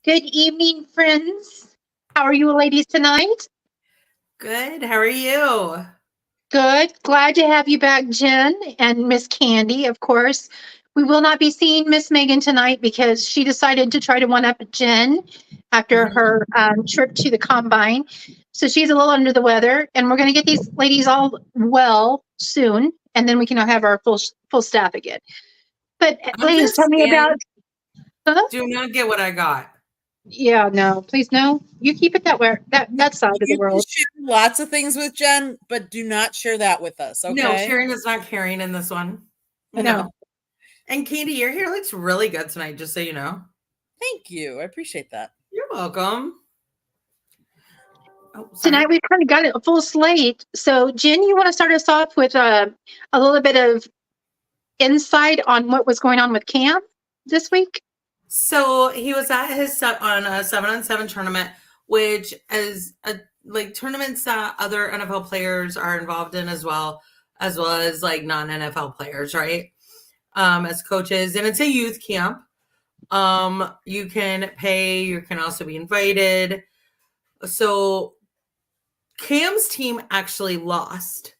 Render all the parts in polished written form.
Good evening, friends. How are you ladies tonight? Good. How are you? Good. Glad to have you back, Jen and Miss Candy, of course. We will not be seeing Miss Megan tonight because she decided to try to one up Jen after her trip to the combine. So she's a little under the weather, and we're going to get these ladies all well soon, and then we can have our full staff again. But ladies, tell me about. Understand. Do not get what I got. Yeah, no, please, no. You keep it that way, that side of the You can world. share lots of things with Jen, but do not share that with us, okay? No, sharing is not caring in this one. No. And Candy, your hair looks really good tonight, just so you know. Thank you. I appreciate that. You're welcome. Oh, tonight we've kind of got a full slate. So, Jen, you want to start us off with a little bit of insight on what was going on with Cam this week? So he was at his on a 7-on-7 tournament, which is like tournaments that other NFL players are involved in as well as like non-NFL players, right? As coaches, and it's a youth camp. You can pay, you can also be invited. So Cam's team actually lost.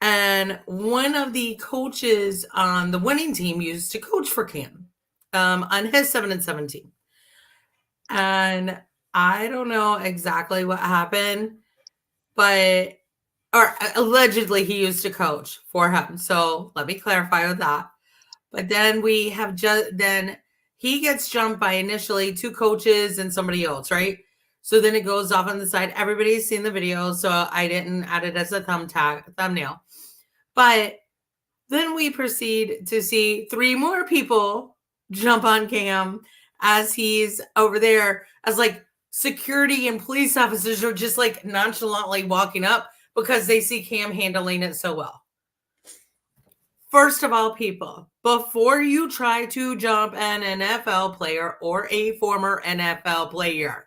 And one of the coaches on the winning team used to coach for Cam on his 7-on-7 team. And I don't know exactly what happened, or allegedly he used to coach for him. So let me clarify with that. But then we have then he gets jumped by initially 2 coaches and somebody else, right? So then it goes off on the side. Everybody's seen the video, so I didn't add it as a thumbnail. But then we proceed to see 3 more people jump on Cam as he's over there as like security and police officers are just like nonchalantly walking up because they see Cam handling it so well. First of all, people, before you try to jump an NFL player or a former NFL player,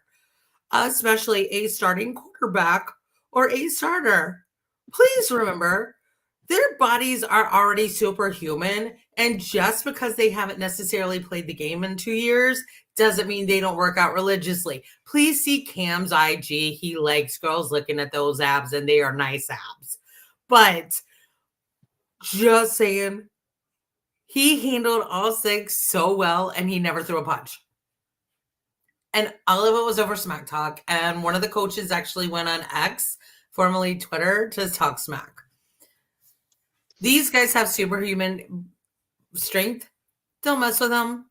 especially a starting quarterback or a starter, please remember their bodies are already superhuman. And just because they haven't necessarily played the game in 2 years doesn't mean they don't work out religiously. Please see Cam's IG. He likes girls looking at those abs, and they are nice abs. But just saying, he handled all 6 so well, and he never threw a punch. And all of it was over smack talk. And one of the coaches actually went on X, formerly Twitter, to talk smack. These guys have superhuman strength. Don't mess with them.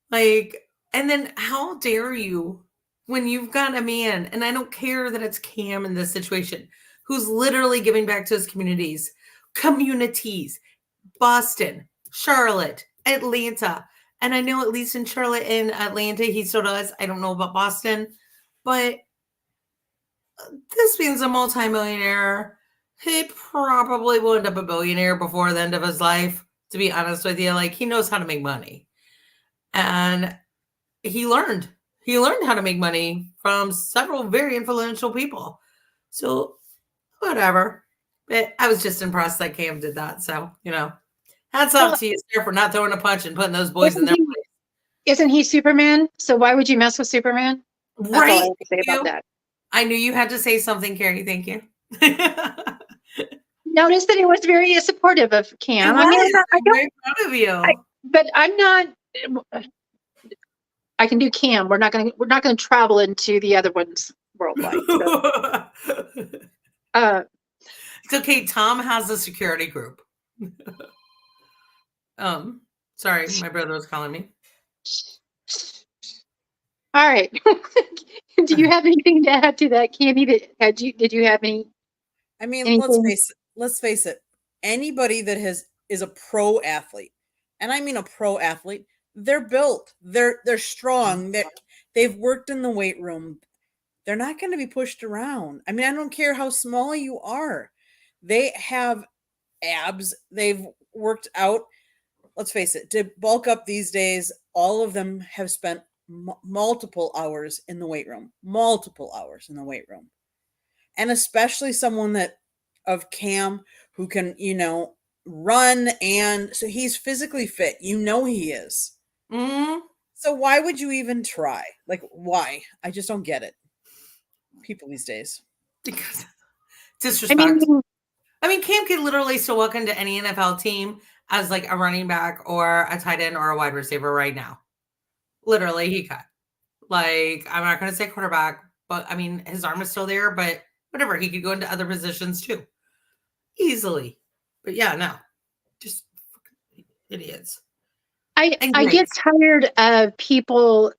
Like, and then how dare you when you've got a man, and I don't care that it's Cam in this situation, who's literally giving back to his communities, Boston, Charlotte, Atlanta. And I know at least in Charlotte and Atlanta, he still does. I don't know about Boston, but this man's a multimillionaire. He probably will end up a billionaire before the end of his life, to be honest with you. Like, he knows how to make money. And he learned how to make money from several very influential people. So, whatever. But I was just impressed that Cam did that. So, hats off to you, sir, for not throwing a punch and putting those boys in their place. Isn't he Superman? So why would you mess with Superman? Right. That's all I have to say about that. I knew you had to say something, Carrie. Thank you. Notice that he was very supportive of Cam. I'm very proud of you. But I'm not. I can do Cam. We're not going to travel into the other ones worldwide. So. It's okay. Tom has a security group. Sorry, my brother was calling me. All right. Do you have anything to add to that, Candy? Did you have any? I mean, let's face it. Anybody that is a pro athlete, and I mean a pro athlete, they're built. They're strong. They've worked in the weight room. They're not going to be pushed around. I mean, I don't care how small you are. They have abs. They've worked out. Let's face it, to bulk up these days, all of them have spent multiple hours in the weight room. And especially someone of Cam who can, run. And so he's physically fit. He is. Mm-hmm. So why would you even try? Like, why? I just don't get it. People these days. Because I disrespect. mean, Cam could literally still walk into any NFL team as like a running back or a tight end or a wide receiver right now. Literally, he could. Like, I'm not going to say quarterback, but I mean, his arm is still there, but whatever. He could go into other positions too. Easily. But yeah, no. Just fucking idiots. I get tired of people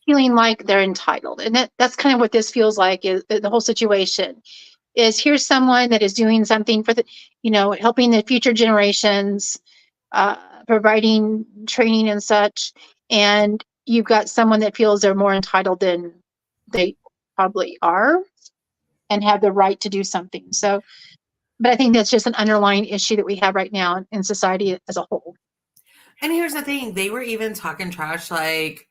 feeling like they're entitled. And that's kind of what this feels like, is the whole situation. Is here's someone that is doing something for the, helping the future generations, providing training and such. And you've got someone that feels they're more entitled than they probably are and have the right to do something. So, but I think that's just an underlying issue that we have right now in society as a whole. And here's the thing. They were even talking trash like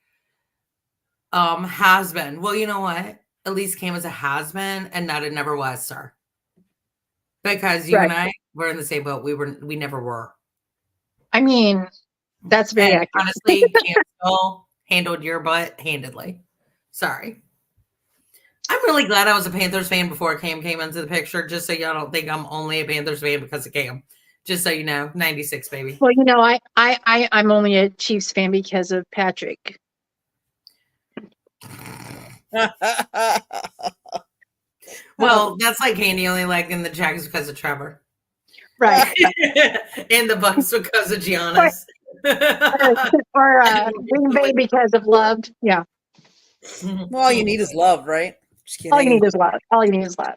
has been. Well, you know what? At least Cam was a has been and not a never was, sir. Because you and I were in the same boat. We never were. I mean, that's very accurate. Honestly, Cam still handled your butt handedly. Sorry. I'm really glad I was a Panthers fan before Cam came into the picture, just so y'all don't think I'm only a Panthers fan because of Cam. Just so you know, 96, baby. Well, I'm only a Chiefs fan because of Patrick. Well, that's like Candy only liking the Jags because of Trevor. Right. And the Bucks because of Giannis. or Green Bay because of love. Yeah. Well, all you need is love, right? Just kidding. All you need is love.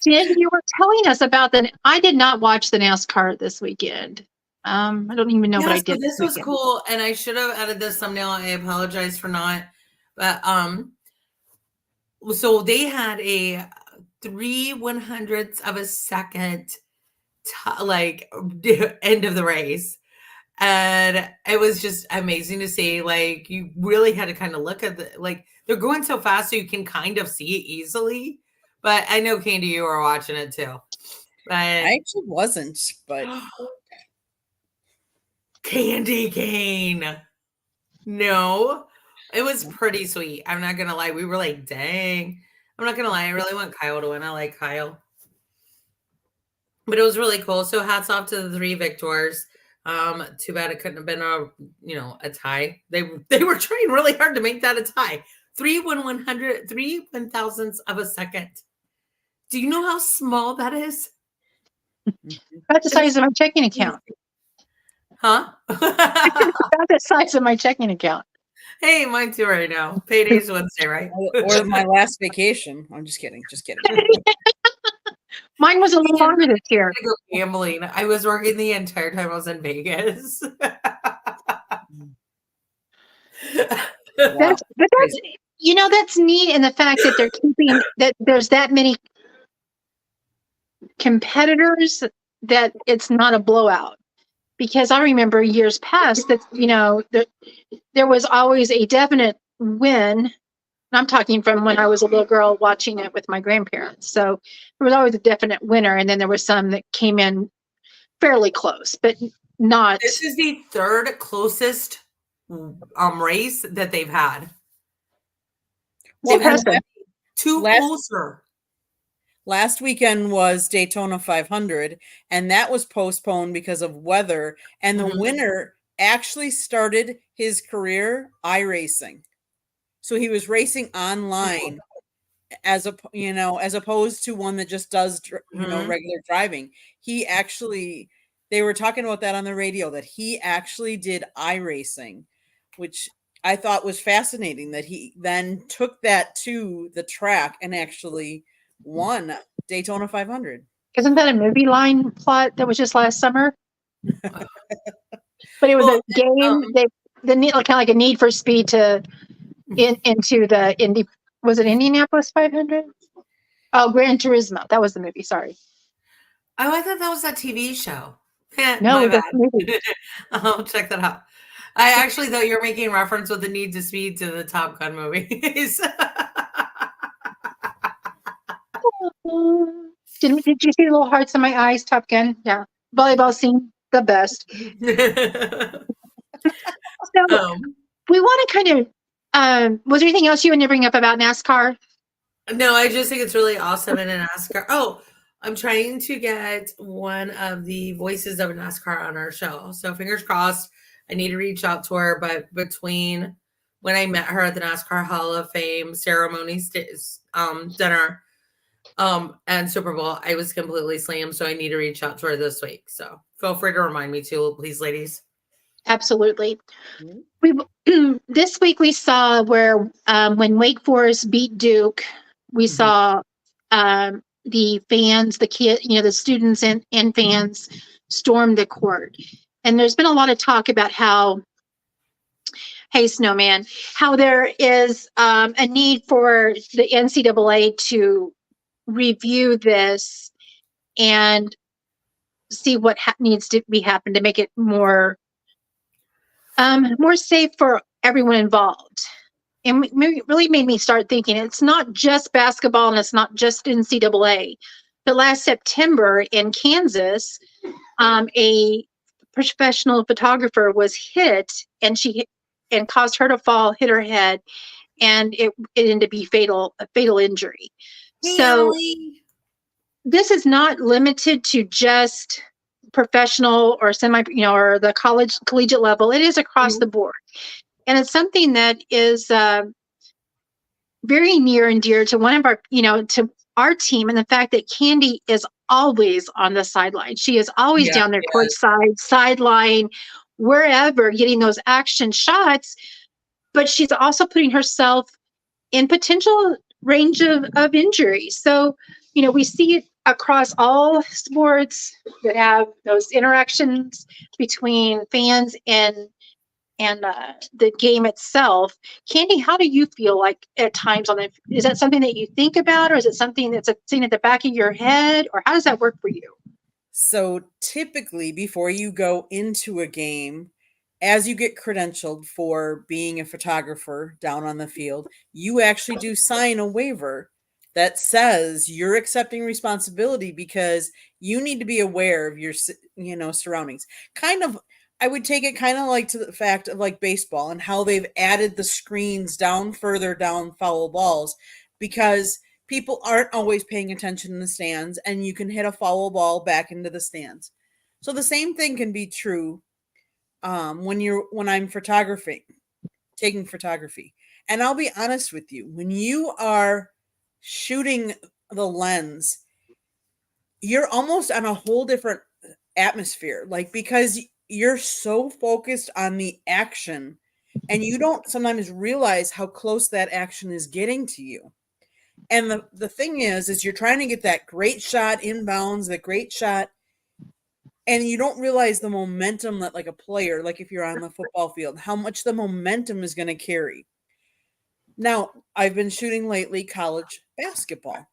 Jen, you were telling us about I did not watch the NASCAR this weekend. I don't even know what I did. This was cool, and I should have added this thumbnail. I apologize for not. But so they had a 3/100ths of a second end of the race. And it was just amazing to see. Like, you really had to kind of look at they're going so fast so you can kind of see it easily. But I know, Candy, you were watching it too. But I actually wasn't, but Candy cane. No, it was pretty sweet. I'm not gonna lie. We were like, dang. I'm not gonna lie. I really want Kyle to win. I like Kyle. But it was really cool. So hats off to the 3 victors. Too bad it couldn't have been a tie. They were trying really hard to make that a tie. 3/100ths of a second. Do you know how small that is? About the size of my checking account. Huh? About the size of my checking account. Hey, mine too right now. Payday's Wednesday, right? Or my last vacation. I'm just kidding. Mine was a little longer this year. I go gambling. I was working the entire time I was in Vegas. That's neat in the fact that they're keeping that there's that many competitors that it's not a blowout. Because I remember years past that there was always a definite win. I'm talking from when I was a little girl watching it with my grandparents. So there was always a definite winner, and then there were some that came in fairly close, but not. This is the 3rd closest race that they've had. Well, they've had 2 closer. Last weekend was Daytona 500, and that was postponed because of weather. And the winner actually started his career iRacing. So he was racing online as opposed to one that just does, regular driving. They were talking about that on the radio, that he actually did iRacing, which I thought was fascinating, that he then took that to the track and actually won Daytona 500. Isn't that a movie line plot that was just last summer? But it was a game. Kind of like a Need for Speed into the Indy. Was it Indianapolis 500? Oh, Gran Turismo. That was the movie. Sorry. Oh, I thought that was that TV show. No, that's the movie. I'll check that out. I actually thought you were making reference with the Need to Speed to the Top Gun movies. Did you see the little hearts in my eyes, Top Gun? Yeah. Volleyball scene. the best. So we want to kind of, was there anything else you wanted to bring up about NASCAR? No, I just think it's really awesome in a NASCAR. Oh, I'm trying to get one of the voices of a NASCAR on our show. So fingers crossed. I need to reach out to her, but between when I met her at the NASCAR Hall of Fame ceremony dinner and Super Bowl, I was completely slammed. So I need to reach out to her this week. So feel free to remind me too, please, ladies. Absolutely. We this week we saw where when Wake Forest beat Duke, we saw the fans, the students and fans storm the court. And there's been a lot of talk about how, hey, Snowman, how there is a need for the NCAA to review this and see what needs to be happened to make it more safe for everyone involved. And really made me start thinking it's not just basketball and it's not just NCAA. But last September in Kansas, a professional photographer was hit and caused her to fall, hit her head, and it ended up being a fatal injury. Hey, so Emily. This is not limited to just professional or or the collegiate level. It is across the board. And it's something that is very near and dear to one of our, to our team, and the fact that Candy is always on the sideline. She is always down there courtside, sideline, wherever, getting those action shots. But she's also putting herself in potential range of injuries. So, we see it across all sports that have those interactions between fans and the game itself. Candy, how do you feel like at times is that something that you think about, or is it something that's a thing at the back of your head, or how does that work for you? So typically before you go into a game, as you get credentialed for being a photographer down on the field, you actually do sign a waiver that says you're accepting responsibility because you need to be aware of your, surroundings. I would take it kind of like to the fact of like baseball and how they've added the screens further down foul balls, because people aren't always paying attention in the stands and you can hit a foul ball back into the stands. So the same thing can be true when I'm taking photography. And I'll be honest with you, when you are shooting the lens, you're almost on a whole different atmosphere, because you're so focused on the action and you don't sometimes realize how close that action is getting to you. And the thing is you're trying to get that great shot inbounds, that great shot, and you don't realize the momentum that, like a player, like if you're on the football field, how much the momentum is going to carry. Now, I've been shooting lately college basketball.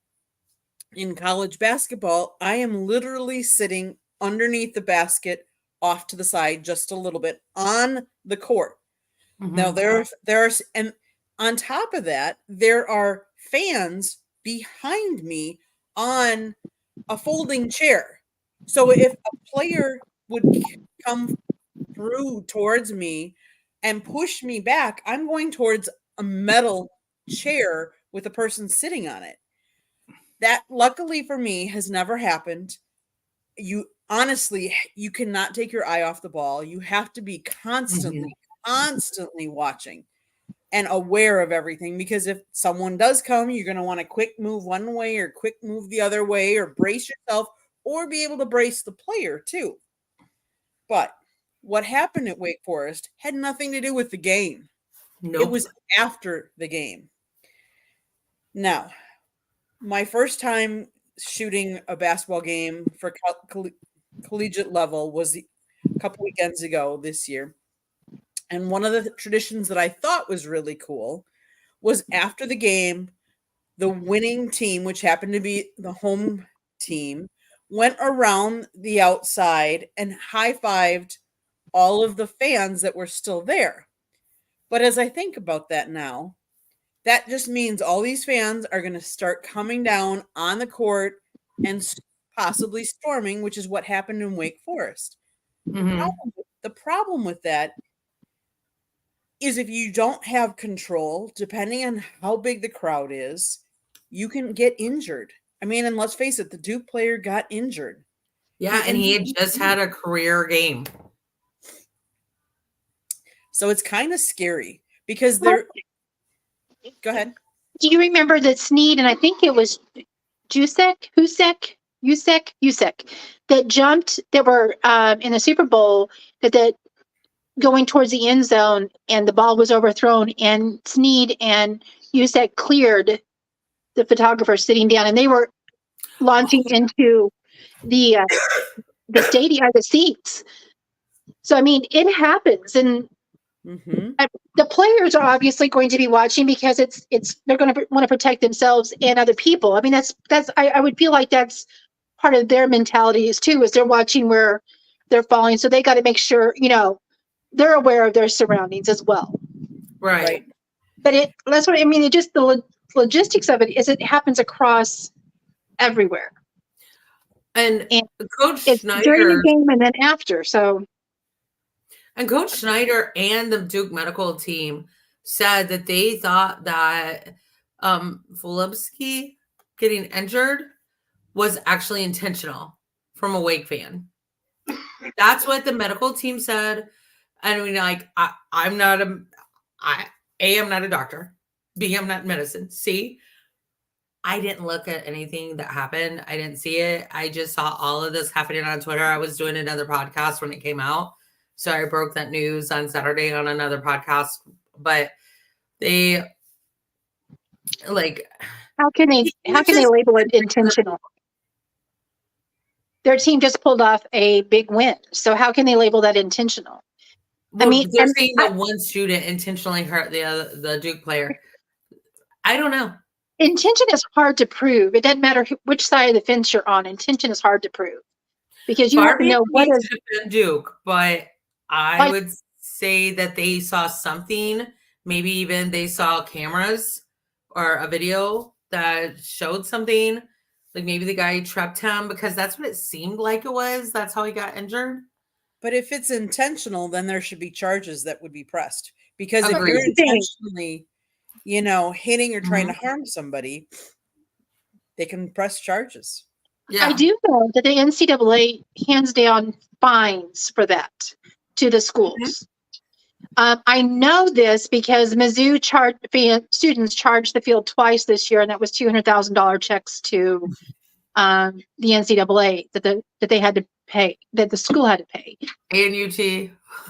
In college basketball, I am literally sitting underneath the basket off to the side just a little bit on the court. Now there's and on top of that, there are fans behind me on a folding chair. So if a player would come through towards me and push me back, I'm going towards a metal chair with a person sitting on it. That, luckily for me, has never happened. You cannot take your eye off the ball. You have to be constantly watching and aware of everything, because if someone does come, you're going to want to quick move one way or quick move the other way, or brace yourself, or be able to brace the player too. But what happened at Wake Forest had nothing to do with the game. Nope. It was after the game. Now, my first time shooting a basketball game for collegiate level was a couple weekends ago this year. And one of the traditions that I thought was really cool was after the game, the winning team, which happened to be the home team, went around the outside and high-fived all of the fans that were still there. But as I think about that now, that just means all these fans are going to start coming down on the court and possibly storming, which is what happened in Wake Forest. Mhm. The problem with that is if you don't have control, depending on how big the crowd is, you can get injured. I mean, and let's face it, the Duke player got injured. Yeah, and he had just had a career game. So it's kind of scary because they're. Go ahead. Do you remember that Sneed, and I think it was Husek, that jumped, that were in the Super Bowl, that going towards the end zone, and the ball was overthrown, and Sneed and Husek cleared the photographer sitting down, and they were launching into the stadium, the seats. So I mean, it happens, and the players are obviously going to be watching because they're going to want to protect themselves and other people. I mean, I would feel like that's part of their mentality is they're watching where they're falling, so they got to make sure they're aware of their surroundings as well. Right. But that's what I mean. It just the logistics of it is it happens across everywhere. And Coach it's Schneider during the game and then after. So, and Coach Schneider and the Duke medical team said that they thought that Volubsky getting injured was actually intentional from a Wake fan. That's what the medical team said. I mean, like, I'm not I'm not a doctor. B, I'm not in medicine. C, I didn't look at anything that happened. I didn't see it. I just saw all of this happening on Twitter. I was doing another podcast when it came out. So I broke that news on Saturday on another podcast. But they, like... How can they label it intentional? Their team just pulled off a big win. So how can they label that intentional? Well, I mean, they're saying that one student intentionally hurt the Duke player. I don't know. Intention is hard to prove. It doesn't matter which side of the fence you're on. Intention is hard to prove because you have to know what is Duke. But I would say that they saw something. Maybe even they saw cameras or a video that showed something. Like maybe the guy trapped him because that's what it seemed like it was. That's how he got injured. But if it's intentional, then there should be charges that would be pressed. Because if you're intentionally, hitting or trying to harm somebody, they can press charges. Yeah. I do know that the NCAA hands down fines for that to the schools. I know this because Mizzou students charged the field twice this year, and that was $200,000 checks to the NCAA that they had to pay, that the school had to pay. And UT.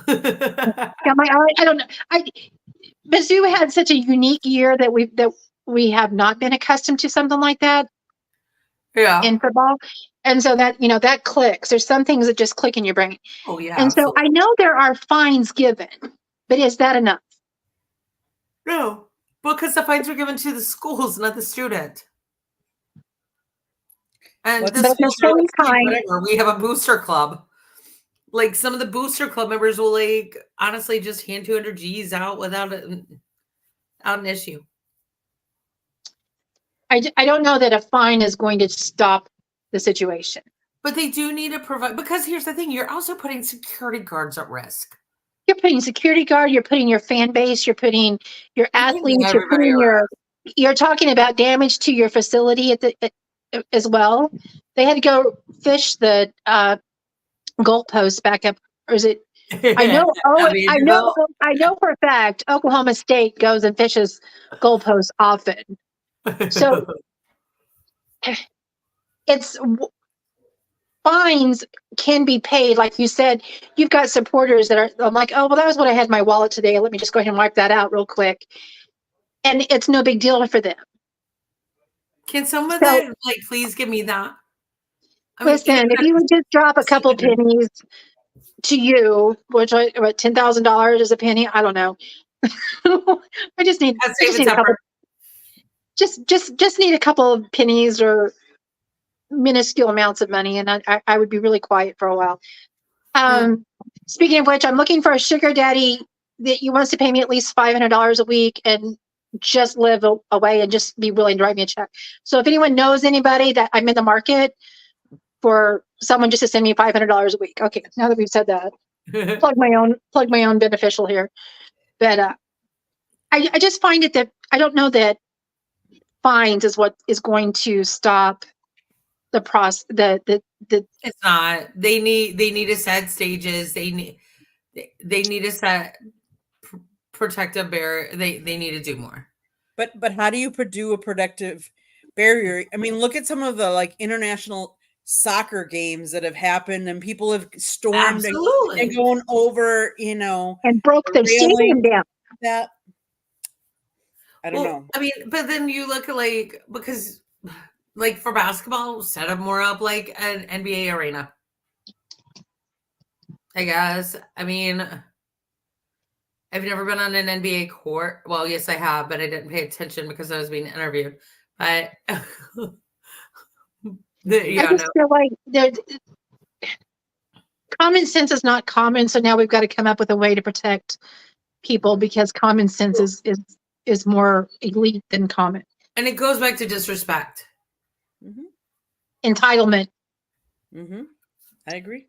I don't know. Mizzou had such a unique year that we have not been accustomed to something like that. Yeah. In football. And so that, that clicks. There's some things that just click in your brain. Oh, yeah. And so I know there are fines given, but is that enough? No, because the fines are given to the schools, not the student. And the schools are like, whatever. We have a booster club. Like some of the booster club members will honestly just hand 200 G's out without an issue. I don't know that a fine is going to stop the situation. But they do need to provide, because here's the thing, you're also putting security guards at risk. You're putting security guard, you're putting your fan base, you're putting your athletes, you're talking about damage to your facility as well. They had to go fish the goalpost back up, or is it? I know for a fact Oklahoma State goes and fishes goalposts often. So fines can be paid. Like you said, you've got supporters that are like, oh, well, that was what I had in my wallet today. Let me just go ahead and wipe that out real quick. And it's no big deal for them. Can someone please give me that? Listen, if you would just drop a couple pennies to you, which what $10,000 is a penny? I don't know. I just need a couple. Just need a couple of pennies or minuscule amounts of money, and I would be really quiet for a while. Speaking of which, I'm looking for a sugar daddy that wants to pay me at least $500 a week and just live away and just be willing to write me a check. So if anyone knows anybody that I'm in the market, for someone just to send me $500 a week. Okay, now that we've said that, plug my own beneficial here. But I just find it that I don't know that fines is what is going to stop the process. It's not. They need to set stages. They need to set protective barrier. They need to do more. But how do you do a protective barrier? I mean, look at some of the like international soccer games that have happened, and people have stormed and going over, and broke the stadium down. That I don't know. I mean, but then you look at because for basketball, set up more up like an NBA arena. I guess. I mean, I've never been on an NBA court. Well, yes, I have, but I didn't pay attention because I was being interviewed. But I just feel like common sense is not common, so now we've got to come up with a way to protect people because common sense is more elite than common. And it goes back to disrespect. Mm-hmm. Entitlement. Mm-hmm. I agree.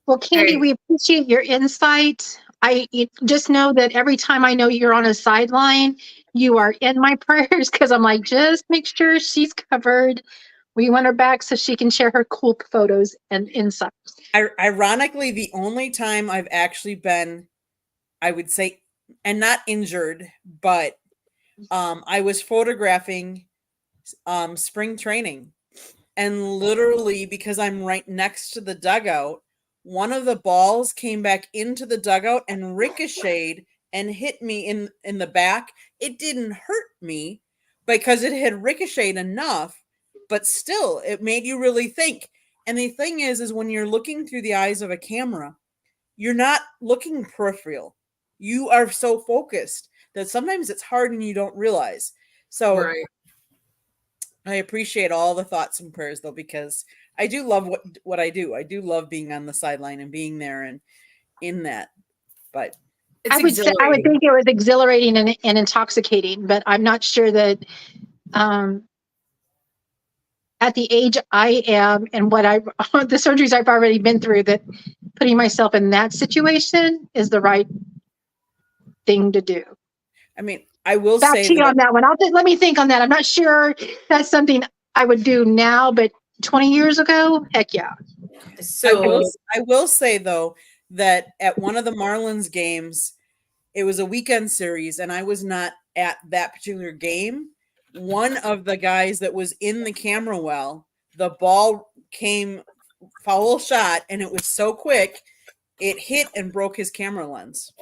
Well, Candy, we appreciate your insight. I just know that every time I know you're on a sideline, you are in my prayers because I'm like, just make sure she's covered. We want her back so she can share her cool photos and insights. Ironically, the only time I've actually been, I would say, and not injured, but I was photographing spring training. And literally, because I'm right next to the dugout, one of the balls came back into the dugout and ricocheted and hit me in the back. It didn't hurt me because it had ricocheted enough, but still, it made you really think. And the thing is when you're looking through the eyes of a camera, you're not looking peripheral. You are so focused that sometimes it's hard and you don't realize. So right. I appreciate all the thoughts and prayers, though, because I do love what I do. I do love being on the sideline and being there and in that. But I would think it was exhilarating and intoxicating, but I'm not sure that at the age I am and the surgeries I've already been through, that putting myself in that situation is the right thing to do. I mean, I will Back say to you on that one. Let me think on that. I'm not sure that's something I would do now, but 20 years ago, heck yeah. So I will say though that at one of the Marlins games, it was a weekend series, and I was not at that particular game. One of the guys that was in the camera well, the ball came foul shot, and it was so quick, it hit and broke his camera lens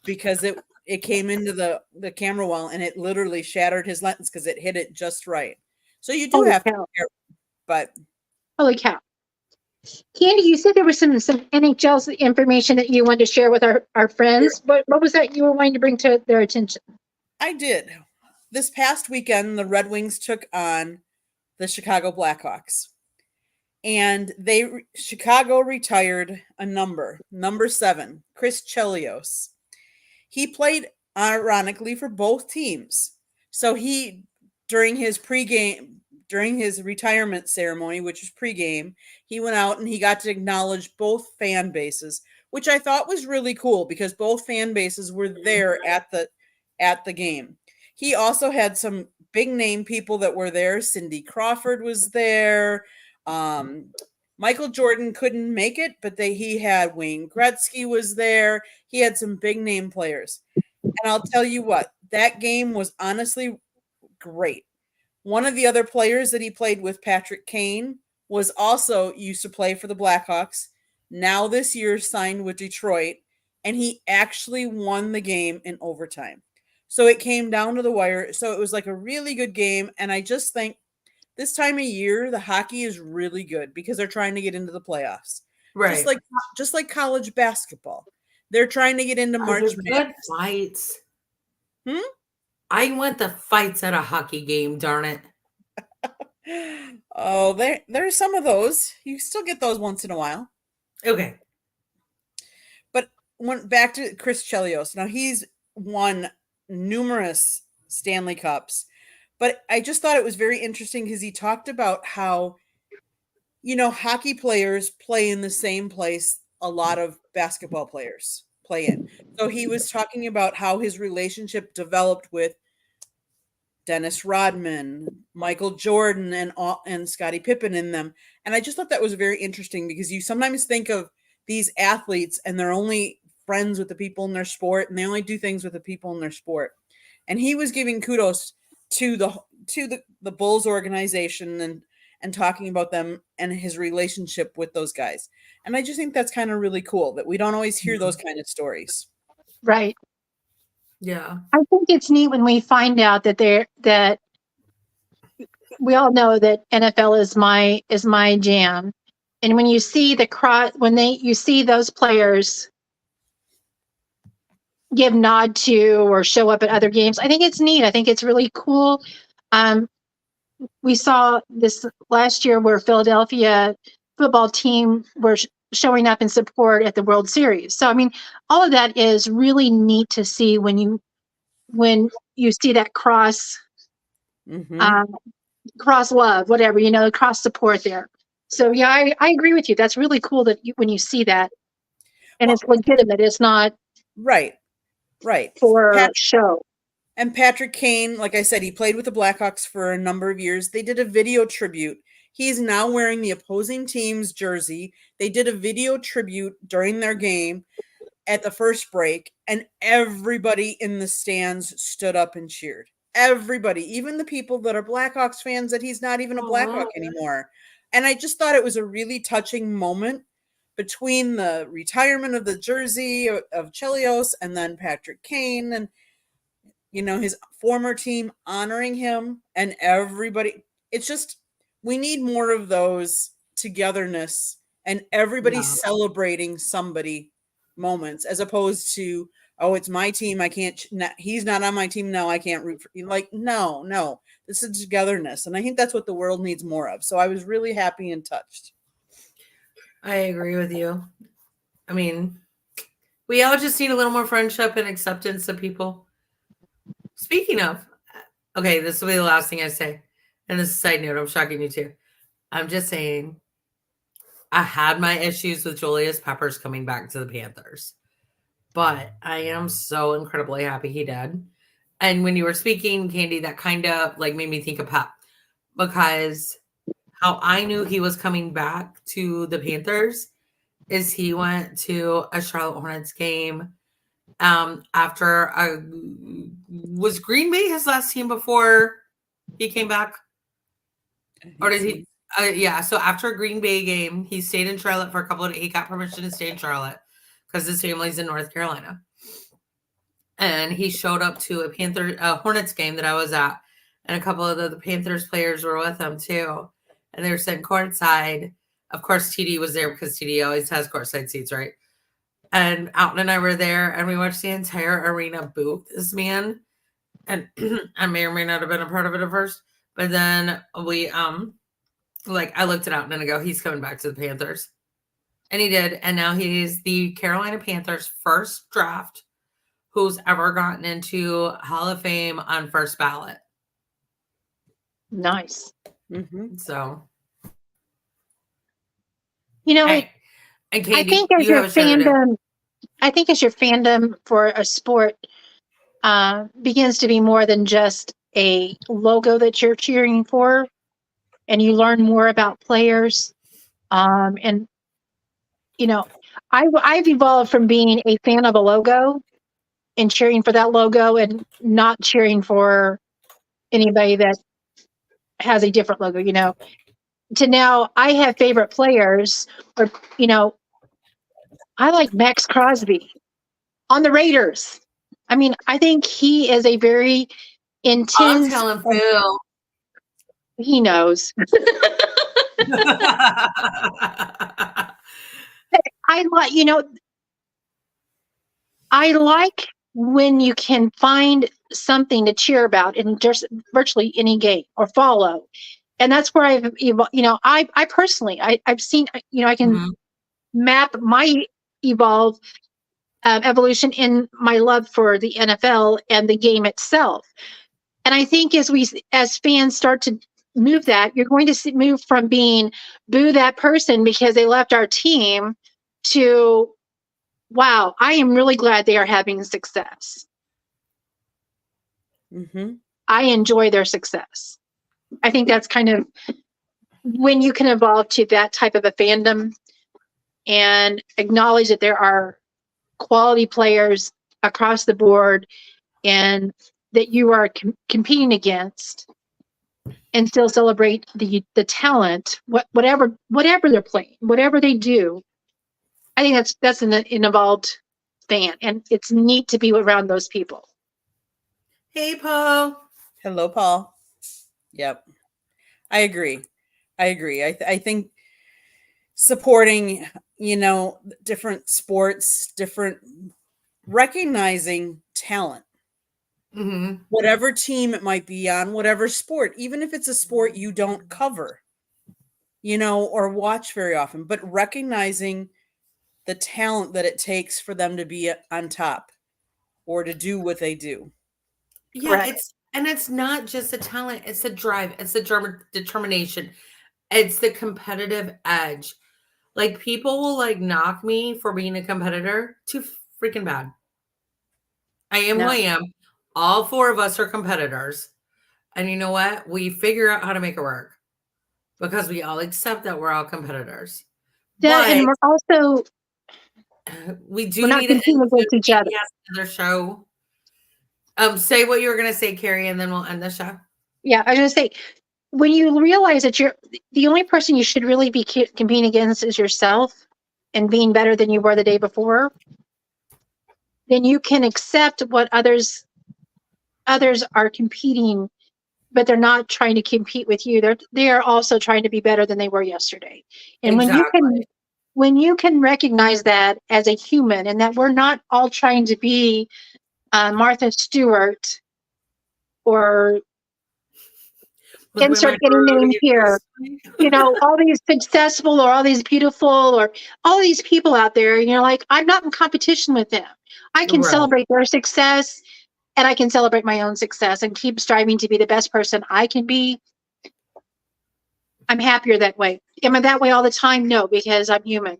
because it came into the camera well, and it literally shattered his lens because it hit it just right. So you do have to be careful, but holy cow. Candy, you said there was some NHL information that you wanted to share with our friends. What was that you were wanting to bring to their attention? I did. This past weekend, the Red Wings took on the Chicago Blackhawks. And Chicago retired a number 7, Chris Chelios. He played ironically for both teams. So during his retirement ceremony, which was pregame, he went out and he got to acknowledge both fan bases, which I thought was really cool because both fan bases were there at the game. He also had some big name people that were there. Cindy Crawford was there. Michael Jordan couldn't make it, but he had Wayne Gretzky was there. He had some big name players. And I'll tell you what, that game was honestly great. One of the other players that he played with, Patrick Kane, was also used to play for the Blackhawks. Now this year signed with Detroit, and he actually won the game in overtime. So it came down to the wire. So it was like a really good game. And I just think this time of year, the hockey is really good because they're trying to get into the playoffs. right. Just like college basketball. They're trying to get into March Madness. Good fights. I want the fights at a hockey game, darn it. Oh, there's some of those. You still get those once in a while. Okay. But back to Chris Chelios. Now, he's won numerous Stanley Cups. But I just thought it was very interesting because he talked about how hockey players play in the same place a lot of basketball players play in. So he was talking about how his relationship developed with Dennis Rodman, Michael Jordan, and Scottie Pippen in them. And I just thought that was very interesting because you sometimes think of these athletes and they're only friends with the people in their sport and they only do things with the people in their sport. And he was giving kudos to the Bulls organization and talking about them and his relationship with those guys. And I just think that's kind of really cool that we don't always hear those kind of stories. Right. Yeah. I think it's neat when we find out that we all know that NFL is my jam. And when you see you see those players give nod to or show up at other games, I think it's neat. I think it's really cool. We saw this last year where Philadelphia football team were showing up in support at the World Series. So, I mean, all of that is really neat to see when you see that cross love, whatever, cross support there. So yeah, I agree with you. That's really cool that when you see that and it's legitimate, it's not right for show. And Patrick Kane, like I said, he played with the Blackhawks for a number of years. They did a video tribute. He's now wearing the opposing team's jersey. They did a video tribute during their game at the first break, and everybody in the stands stood up and cheered. Everybody, even the people that are Blackhawks fans, that he's not even a Blackhawk anymore. And I just thought it was a really touching moment between the retirement of the jersey of Chelios and then Patrick Kane and his former team honoring him and everybody. It's just, we need more of those togetherness and everybody celebrating somebody moments as opposed to, oh, it's my team. I can't, he's not on my team. No, I can't root for you. Like, no, this is togetherness. And I think that's what the world needs more of. So I was really happy and touched. I agree with you. I mean, we all just need a little more friendship and acceptance of people. Speaking of, okay, this will be the last thing I say. And this is a side note, I'm shocking you too. I'm just saying, I had my issues with Julius Peppers coming back to the Panthers. But I am so incredibly happy he did. And when you were speaking, Candy, that kind of like made me think of Pep. Because how I knew he was coming back to the Panthers is he went to a Charlotte Hornets game after was Green Bay his last team before he came back? Or did he? Yeah, so after a Green Bay game, he stayed in Charlotte for a couple of days. He got permission to stay in Charlotte because his family's in North Carolina. And he showed up to a Hornets game that I was at, and a couple of the Panthers players were with him too. And they were sitting courtside. Of course, TD was there because TD always has courtside seats, right? And Alton and I were there, and we watched the entire arena boo this man. And I may or may not have been a part of it at first, but then we I looked at Alton and I go, he's coming back to the Panthers. And he did. And now he's the Carolina Panthers' first draft who's ever gotten into Hall of Fame on first ballot. Nice. Mm-hmm. So, Katie, I think as your fandom for a sport begins to be more than just a logo that you're cheering for, and you learn more about players, and I've evolved from being a fan of a logo and cheering for that logo and not cheering for anybody that has a different logo, to now I have favorite players, or, I like Max Crosby on the Raiders. I mean, I think he is a very intense. I'll tell him, Phil. He knows. I like when you can find something to cheer about in just virtually any game or follow. And that's where I've personally, I've seen, I can map my evolution in my love for the NFL and the game itself. And I think as fans start to move that. You're going to move from being boo that person because they left our team to, wow, I am really glad they are having success. Mm-hmm. I enjoy their success. I think that's kind of when you can evolve to that type of a fandom and acknowledge that there are quality players across the board and that you are competing against, and still celebrate the talent, whatever they're playing, whatever they do. I think that's an evolved fan, and it's neat to be around those people. Hey, Paul. Hello, Paul. Yep, I agree. I think supporting, different sports, recognizing talent. Mm-hmm. Whatever team it might be on, whatever sport, even if it's a sport you don't cover, or watch very often, but recognizing the talent that it takes for them to be on top or to do what they do. Yeah, Correct. it's not just the talent, it's the drive, it's the determination, it's the competitive edge. Like, people will like knock me for being a competitor. Too freaking bad. I am who I am. All 4 of us are competitors. And you know what? We figure out how to make it work because we all accept that we're all competitors. And we're also, we do we're not need to competing against each other. Another show. Say what you were going to say, Kari, and then we'll end the show. Yeah, I was going to say, when you realize that you're the only person you should really be competing against is yourself and being better than you were the day before, then you can accept what others are competing, but they're not trying to compete with you. They are also trying to be better than they were yesterday. And exactly. when you can recognize that as a human, and that we're not all trying to be Martha Stewart or insert any name here, all these successful or all these beautiful or all these people out there, and you're like, I'm not in competition with them. I can celebrate their success, and I can celebrate my own success and keep striving to be the best person I can be. I'm happier that way. Am I that way all the time? No, because I'm human.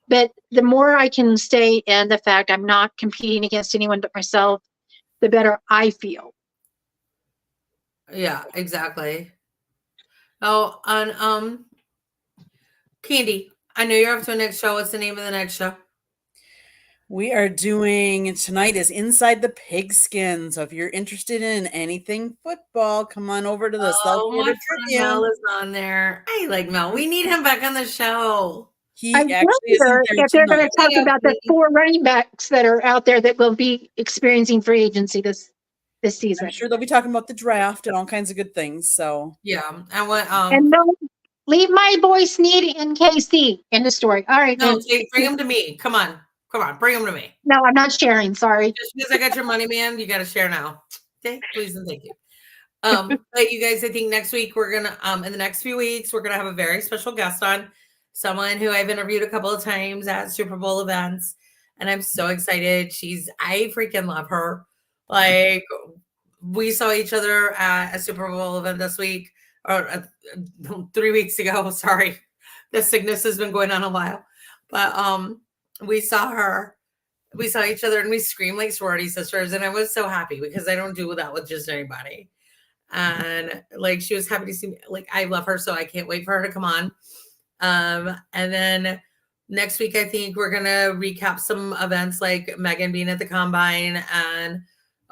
But the more I can stay in the fact I'm not competing against anyone but myself, the better I feel. Yeah, exactly. Oh, and Candy, I know you're up to the next show. What's the name of the next show? We are doing tonight is Inside the Pigskin. So if you're interested in anything football, come on over to the South Florida Tribune. Mel is on there. I like Mel. We need him back on the show. He actually isn't there if they're going to talk about the 4 running backs that are out there that will be experiencing free agency this season. I'm sure they'll be talking about the draft and all kinds of good things. So yeah, and what? And don't leave my boy Sneed in KC in the story. All right, no, bring him to me. Come on, bring him to me. No, I'm not sharing. Sorry. Just because I got your money, man, you got to share now. Okay, please and thank you. But you guys, I think next week we're gonna in the next few weeks we're gonna have a very special guest on, someone who I've interviewed a couple of times at Super Bowl events, and I'm so excited. I freaking love her. Like, we saw each other at a Super Bowl event this week or 3 weeks ago. Sorry, the sickness has been going on a while, but we saw each other and we screamed like sorority sisters, and I was so happy because I don't do that with just anybody. And like, she was happy to see me. Like, I love her, so I can't wait for her to come on. And then next week, I think we're gonna recap some events like Megan being at the Combine and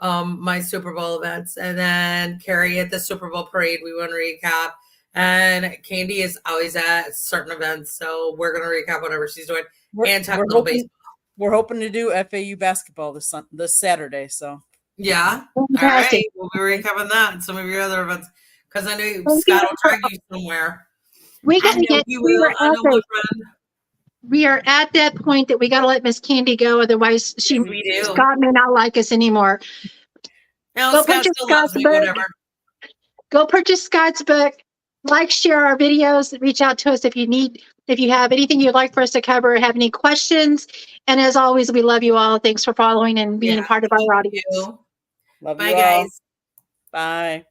my Super Bowl events, and then Kari at the Super Bowl parade. We want to recap, and Candy is always at certain events, so we're gonna recap whatever she's doing and talk a little baseball. We're hoping to do FAU basketball this Saturday. So yeah, all right, we'll be recapping that and some of your other events because I know Scott will drag you somewhere. We are at that point that we got to let Miss Candy go, otherwise Scott may not like us anymore. No, go Scott purchase still loves me, whatever. Go purchase Scott's book. Like, share our videos. Reach out to us if you have anything you'd like for us to cover, or have any questions. And as always, we love you all. Thanks for following and being a part of our audience. Love Bye, you all. guys. Bye.